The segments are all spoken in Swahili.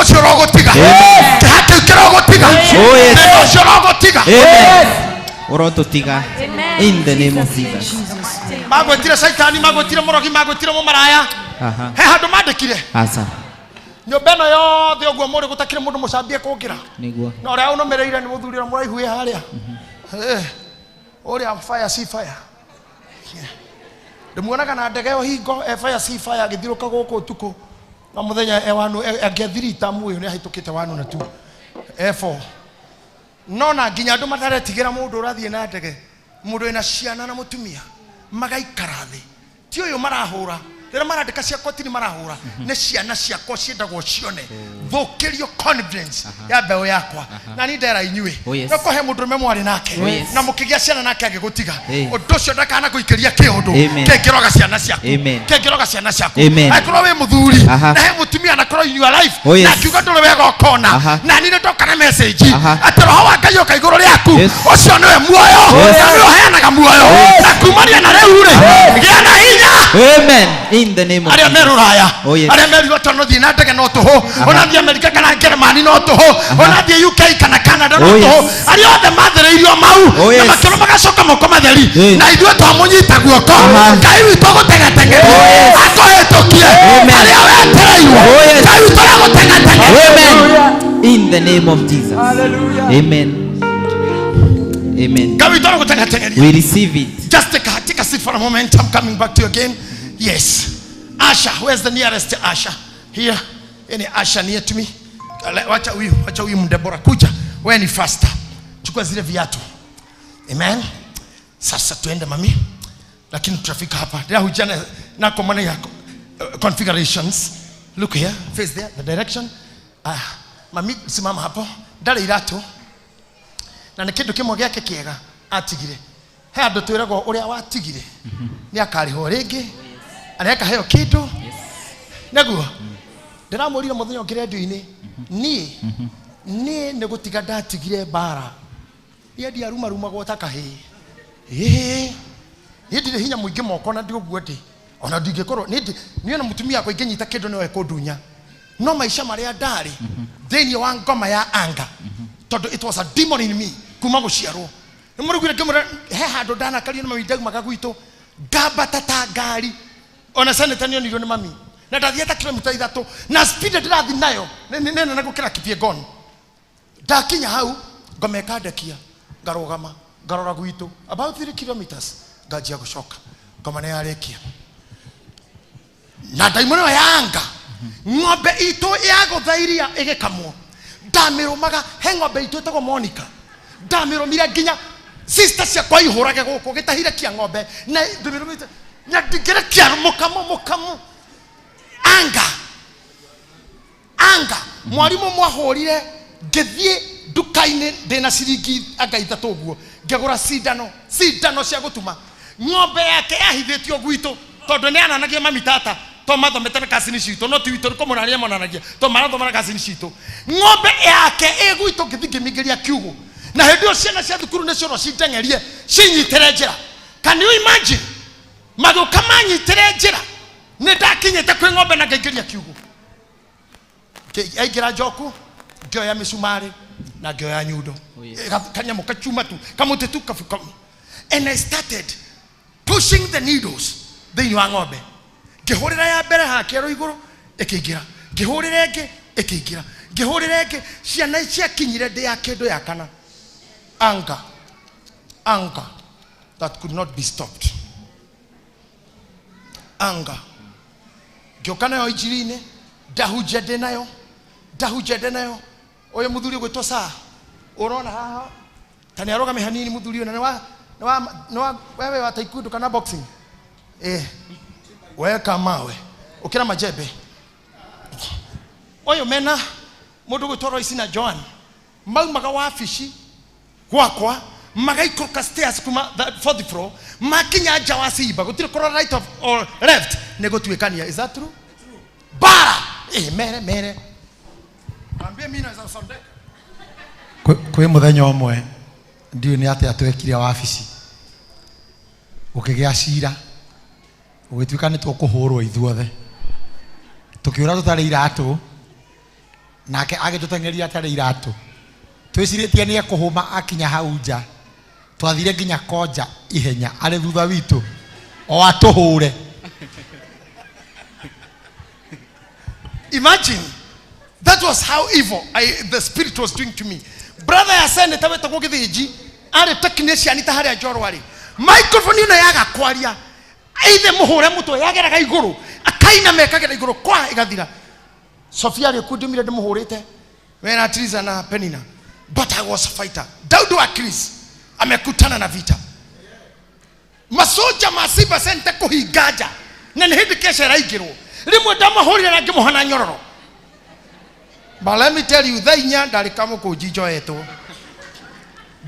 ucio rogotiga kihake kirogotiga neno ucio rogotiga urototiga in the name of Jesus. Magwetire saitani, magwetire morogi, magwetire mumaraya. He handu mandikire Asa nyumba no yothe uguo muri gutakire mundu mucambie kungira niguo no uria unomereire ni muthurira muraihu wi haria uria fire si fire ndimuonaga na ndege yo hingo fire si fire agithiruka guku tuku na muthenya ewanu agiathirita muyo ni ahitukite wanu na tu f4 no na nginya andu mataretigira mundu urathie na ndege mundu ina ciana na mutumia magaikara thi ti uyu marahura rira marandika cia kotini marahura ne ciana ciakwa ciendagwo cione thukirio confidence ya mbeo yakwa na ni ndera inyui no kohe mundu memwari nake na mukigia ciana nake agigutiga undu cio ndakana guikiria kiundu kengiroga ciana ciaku kengiroga ciana ciaku akoro we muthuri na he mutumia na koro in your life na kiuga ndore wega okona na ni ndoka na message atoro hawa ngai oka iguru riaku ucio niwe muoyo na niwe heanaga muoyo na kumania na riu ri gia na hinya amen in the name of Jesus. Aria meru tono thina ndege no tuho ona thia America kana Germany no tuho ona thia UK kana Canada no tuho aria othe mathereirio mau na makiro magacoka moko matheri na ithuĩ twamunyita guoko ngai witũ gũtega tenge akohetũkie aria wetereirwo ngai witũ gũtega tenge amen in the name of Jesus. Hallelujah. Amen. Amen. We receive it. Just take a seat for a moment. I'm coming back to you again. Yes. Asha, where's the nearest Asha? Here. Any Asha near to me? Wacha huyu mdebora kuja. Wewe ni faster. Chukua zile viatu. Amen. Sasa tuende mami. Lakini tutafika hapa. Ndio hujana na kwa maana ya configurations. Look here. Face there. The direction. Mami simama hapo. Ndale irato. Na nikindu kimwe giake kiega atigire. He andu twiragwo uria watigire. Ni akariho ringi. Aneka heyo kitu. Naguo. Ndiramurire muthenya ngire radio-ini. Ni gutiga ndatigire bara. Ni ndi aruma gwota he. Ni ndi hinya muingi moko na ndi uguo ndi. Ona ndingikorwo ni ona mutumia kwa inginyita kindu ni we kundunya. No maisha maria ndari. Theni wa ngoma ya anga. Todo it was a demon in me. Kuma guciarwo. Ni murugire kimura he handu ndana kali na mawindagu magaguito. Gamba tata ngari. Ona sanetani onirwo ni mami. Na ndathieta kilomita 3 na speed ndirathi nayo. Nene na gukira kipie gon. Ndakinya hau ngomeka ndekia. Ngarogama. Ngarora guito. About 3 kilometers. Ngajia gucoka. Ngoma ne yarekia. Na daimono yanga. Ng'ombe itu yaguthairia igikamwo. Ndamirumaga he ng'ombe itu etagwo Monica. Ndamirumire nginya sister cia kwa ihurage guku gitahire kia ng'ombe na ndimirumite na ndigire kia mukamo anga mwarimu mwahurire ngithie dukaine ndina ciringi anga 3 uguo ngegura cindano cia gutuma ng'ombe yake yahithitio gwitu tondu ni ananagia mami tata to mathomete na kasini cito no tiwito ko monania monanagia to marathoma na kasini cito ng'ombe yake egwitu ngithingimingiria kiugo na hendio ciana cia thukuru ne cio cindengerie cinyitire njira. Can you imagine mago kama nyitire njira ne ndakinyete kwi ng'ombe na ngaigiria kiugo aigira njoku ngioya misumari na ngioya nyundo kanya mukachuma tu kamuti tu kafuka. And I started pushing the needles thini wa ng'ombe ngihurira ya mbere ha kero iguru ikiingira ngihurira ingi ikiingira ngihurira ingi ciana cia kinyire ndi ya kindu ya kana anger that could not be stopped. Anger giokana yo ijirine dahujede nayo oyo muthuri gwitwo saa urona haha tani aroga mehanini muthuri na wewe wa taekwondo kana boxing weka mawe ukira majebe oyo mena mundu gwitwo isi na Joan maumaga wafici gwakwa magaikoka stairs kuma 4th floor makinya nja wa ciimba gutire kora right or left negotuikania. Is that true? Bara mere ambie mimi naweza sondeka kwe muthenya omwe ndio ni ate atwekire wafici ukigia cira ugituika ni tukuhurwo ithuothe tukiura tutari iratu nake agitutengeria atari iratu twiciritie ni ekuhuma akinya hauja twathire nginya koja ihenya ari thutha witu o atuhure. Imagine, that was how evil the spirit was doing to me. Brother yasene tawe to githiji ari technician ita hari ajoro ari microphone ino yaga kwaria aithe muhure mutu yageraga iguru akaina mekagera iguru kwa igathira. Sophia ari kudumire ndumuhurite wena Triza na Penina, but I was a fighter. Daudu wa Chris amekutana na vita. Masoja masiba sente kuhigaja na nihidi kesha raigiro rimwe ndamahurira na ngimuhana nyororo. But let me tell you, thainya ndari kamo kujijo eto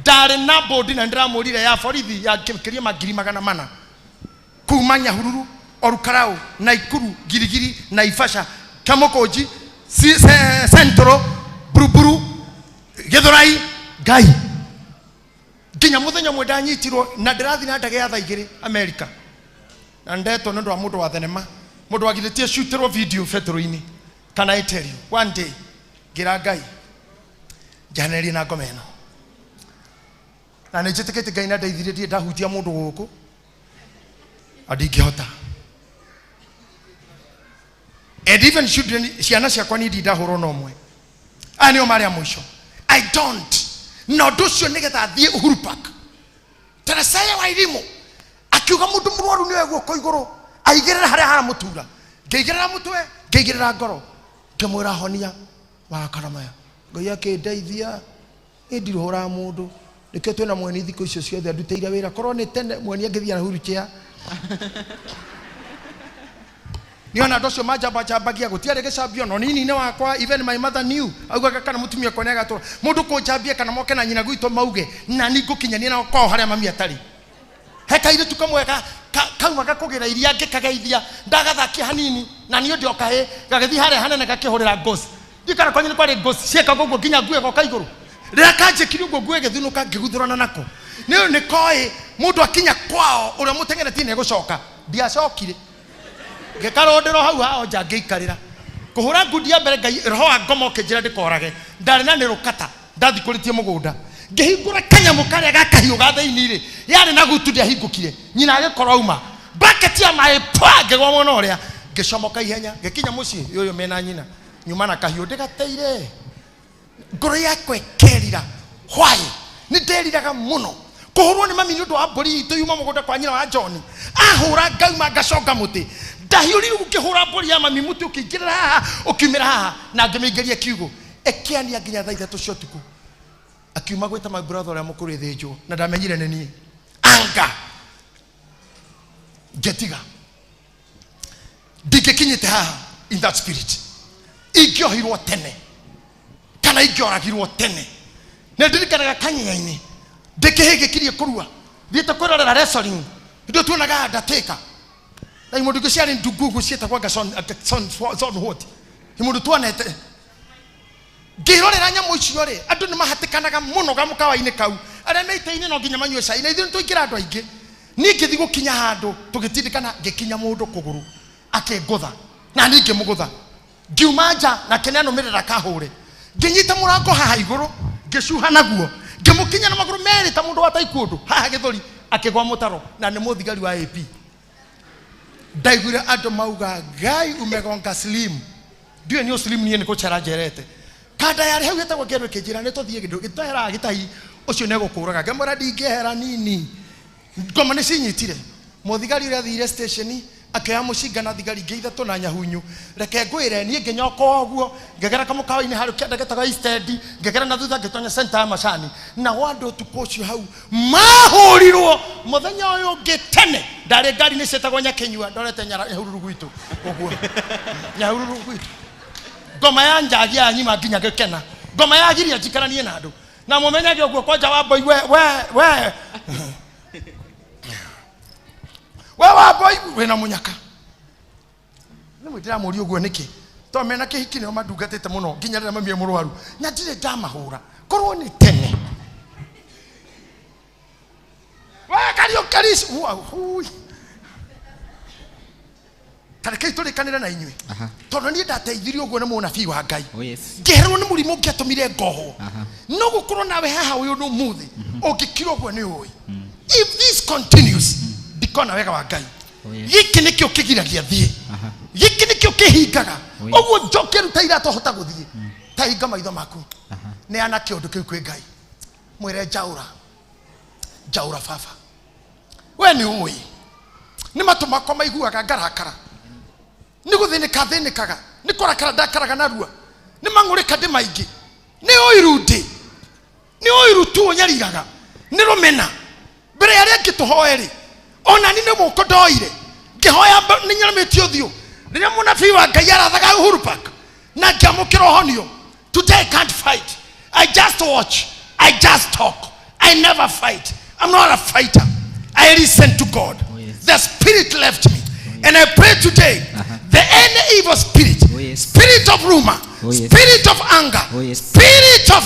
ndari na bodi na ndiramurire ya borithi ya kiria magiri magana mana kumanya hururu orukarau na ikuru girigiri na ifasha kamo koji centro buruburu githurai gai ginya muthenya mwenda nyitirwo na ndirathi na ndage ya thaigiri America na ndeto ndo wa mundu wa thenema mundu agiritie shooterwo video fetro-ini. Can I tell you one day gira gai janeri na gomeno na nejitekete gai na ndaithiririe ndahutia mundu guku adigihota. And even children ciana ciakwa ni ndindahurwo no mwe anio mari amwisho I don't no docio nigetha thie Uhuru Park Teresa wa irimu akiuga mundu murwaru niwe guoko iguru aigirira haria hara mutura ngeigirira mutwe ngeigirira ngoro ngemwira honia wa karamaya ngai akindeithia ndirihura mundu nike twina mweni thiko icio ciothe nduteire wira korwo ni tene mweni angithia Uhuru chair niona docio majambagia gutiare gicambio no nini ne wakwa even my mother knew augaga kana mutumia kone agatura mundu kunjambia kana moke na nyina gwito mauge na nigukinyania na kwao haria mami atari heka ile tukamweka kauma gakugira iria ngikageithia ndagathakia hanini na niyo ndio kahe gagethi haria hanene gakihurira ngosi ndikara kwani ni kwari ngosi cieka gogo nginya ngue goka iguru rira kanje kirugo ngue gethinuka ngiguthurana nako niyo ni koi mundu akinya kwao uria mutengeretie ne gucoka ndiacokire gekarondero hau hao njangiikarira kuhura ngudia mbere ngai roho ngomo kinjira ndikorage ndari na ni rukata ndathikuritie mugunda ngihingura kanyamu karia gakahiu gathaini ri yari na gutu ndia hingukire nyina agikoro auma bucket ya mai page gwa mwana uria ngicomoka ihenya ngikinya muci yoyo mena nyina nyuma na kahiu ndigateire ngoro yakwe kerira why ni nderiraga muno kuhurwo ni mami ni undu wa mburi itu yuma mugunda kwa nyina wa John ahura ngauma ngacoka muti ndahiuri ukihura mburi ya mami muti ukingirira haha ukimira haha na ngimigeria kiugo ekiania nginya thaa 3 cia tuku akiuma gwita my brother ya mukuri thinjo na ndamenyire nini anga getiga digekinyite haha in that spirit igiohirwo tene kana igioragirwo tene na ndirikanaga kanyaini ndikihigikirie kurua thiete kwirorera wrestling ndio tuonaga ndateka na imundu giciari ndugugu cieta kwa son what imundu tuonete ngirorera nyamu icio ri andu ni mahatikanaga muno gamukawa-ini kau aria meite-ini no nginya manyue cai na ithuĩ tũingĩra andũ aingĩ niĩ ngĩthi gũkinya handũ tũgĩtindĩkana ngĩkinya mũndũ kũgũrũ akĩngũtha na niĩ ngĩmũgũtha ngiuma nja na kĩnenũmĩrĩra kahũre ngĩnyita mũrango haha igũrũ ngĩcuha naguo ngĩmũkinya na magũrũ merĩ ta mũndũ wataikũndũ haha gĩthũri akĩgwa mũtaro na nĩ mũthigari wa AP ndaiguire andũ mauga Ngai umegonga slim ndiũĩ nĩ slim niĩ nĩ gũcera njerete kada yari hau yetagwo ngero kinjira ne tothie gindu gitahera gitahi ucio ne gukuraga ngemora ndingehera nini ngoma ne cinyitire muthigari ria thire station akaya mucinga na thigari ngeithatu na nyahunyu reke ngwire nie nginyoka oguo ngegera kamukawa-ini haru kianda getaga Eastend ngegera na thutha ngitonya center ya macani na wandu tukocio hau mahurirwo muthenya uyu ngitene ndari ngari ni cetagwo nyakenyua ndorete nyahururu gwitu oguo nyahururu gwitu ngoma ya njagi ya nyima nginya gikena ngoma ya giria jikaranie na andu na mumenyage uguo kwa jawabo we waboi wena munyaka ni mwitira muri uguo niki to mena kihiki ni madungatete muno nginya rira mamie murwaru nya ndire ndamahura korwo ni tene wa kario karis hui tareke turikanira na inywe tono ni ndateithirio uguo na munabii wa Ngai Ngeherwo ni murimu ngiatumire ngoho no gukorwo nawe haha uyu no muthi ungikira uguo ni uyi if this continues ndikona wega wa Ngai giki nikio kigiragia thie giki nikio kihingaga uguo njoke ruta irato hota guthie tainga maitho maku ne ana kiondu kiu kwi Ngai mwire jaura baba we ni uyi ni matuma kwa maiguaga ngarakara ni guthinikaga ni korakara ndakaraga narua ni mangurika ndi maingi ni oiru tu nyariraga ni rumena mbere ya ria ngituhoeri ona ni muko ndoire ngihoya ni nyarametio thio riria munabii wa Ngai arathaga Uhuru Park na ngiamukira honio. Today I can't fight, I just watch, I just talk, I never fight. I'm not a fighter. I listen to God. The spirit left me and I pray today the any evil spirit, spirit of rumor, spirit of anger, spirit of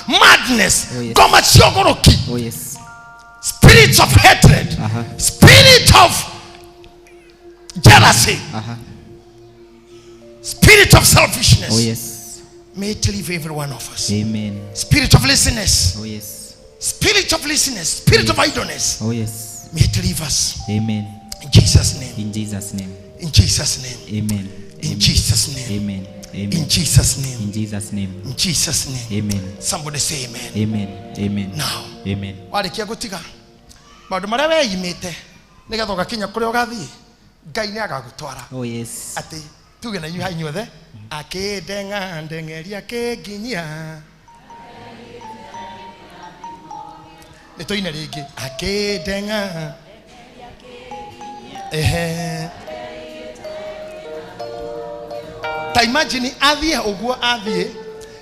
madness, spirit of hatred, spirit of jealousy, spirit of selfishness, may it leave every one of us. Amen. Spirit of laziness, spirit of laziness, spirit of idleness, may it leave us. Amen. In Jesus' name. In Jesus' name. In Jesus' name. Amen. In Jesus' name. Amen. Amen. In Jesus' name. In Jesus' name. In Jesus' name. Amen. Somebody say amen. Amen. Amen. Now. Amen. Warikia gutiga maundu maria weyimite nigetha ugakinya kuria ugathie Ngai ni agagutwara. Oh yes. Ati tuge na inyuha inyuothe akindenga ndengeria kinginyia nitoine ringi akindenga ta imagine athie uguo athie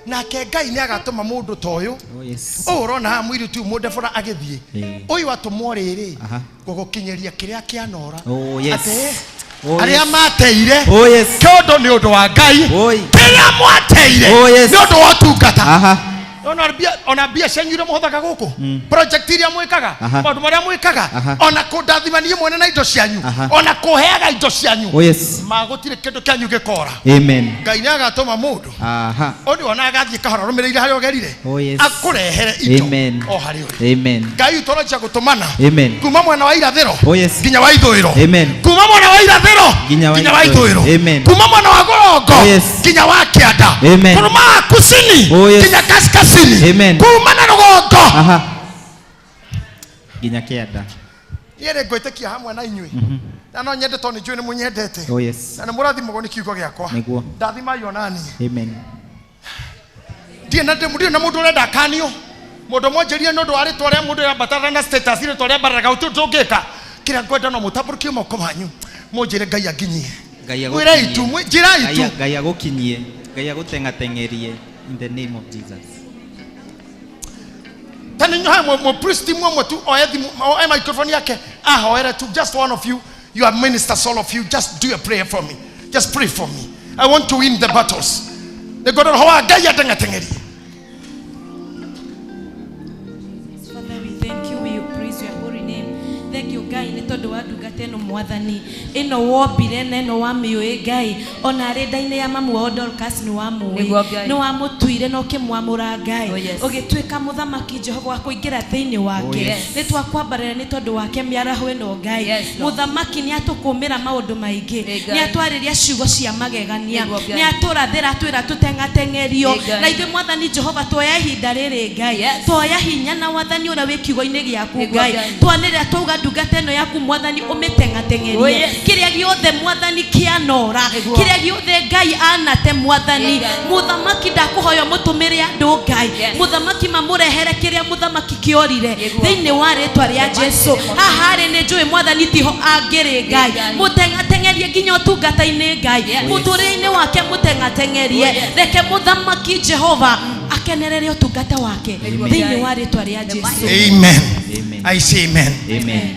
nake Ngai ni agatuma mundu toyo. Oh yes. Urona ha mwiri tu mundu bora agithie uyu atumwo riri gugukinyeria kiria kianora. Oh yes. Aria mateire kyondo ni undu wa Ngai kiria mwateire ni undu wa tungata. Ona bia senyure muhothaga guku project iria mwikaga maundu maria mwikaga ona kundathimanie mwene na indo cianyu ona kuheaga indo cianyu magutire kindu kianyu gikora. Amen. Ngai ni agatuma mundu oni ona agathie kahora rumireire hari ogerire akurehere indo o hari uri. Amen. Ngai utorocha gutumana kuma mwena wa irathiro nginya wa ithwiro kuma mwena wa irathiro nginya wa ithwiro kuma mwena wa gorongo nginya wa kianda kuma kusini nginya kaskazini kuma na rugongo nginya kianda. Yere ngwitikia hamwe na inyui na no nyende to ni njui ni munyendete na ni murathimagwo ni kiugo giakwa ndathima yonani. Amen. Ndiye na mundu urenda kanio mundu monjerie no ndwari twaria mundu ya batara na status ile twaria baraga utungika kira ngwenda no mutaburukio moko manyu monjere Ngai aginyie mwira itu njira itu Ngai agukinyie Ngai agutengatengerie in the name of Jesus. Tani nyoha mo priest mwe tu oethi o microphone yake hoera tu just one of you are ministers all of you just do a prayer for me, just pray for me. I want to win the battles. The God of Hawa Ngai atengatengerie. Father, we thank you, we praise your holy name. Thank you Ngai ni tondu wa ndungate no mwathani ino wombire na ino wa miui Ngai ona renda-ini ya mamu wa Dorcas ni wa mui ni wa mutuire no kimwamura Ngai ugitwika muthamaki Jehova wa kuingira thiini wake ni twakwambarira ni tondu wake miaraho ino Ngai muthamaki ni atukumira maundu maingi ni atwariria ciugo cia magegania ni aturathira twira tutengatengerio na ithe mwathani Jehova twoya ihinda riri Ngai twoya hinya na wathani ura wi kiugo-ini giaku Ngai twanira twauga ndungata ino yaku mwathani umitengatengerie kiria giothe mwathani kianora kiria giothe Ngai anate mwathani muthamaki ndakuhoya mutumire andu Ngai muthamaki mamurehere kiria muthamaki kiorire thiini wa ritwa ria Jesu hahari ni njui mwathani tiho angiri Ngai mutengatengerie nginya utungata-ini Ngai muturire-ini wake mutengatengerie reke muthamaki Jehova akenerere utungata wake thiini wa ritwa ria Jesu. Amen. I say amen. Amen.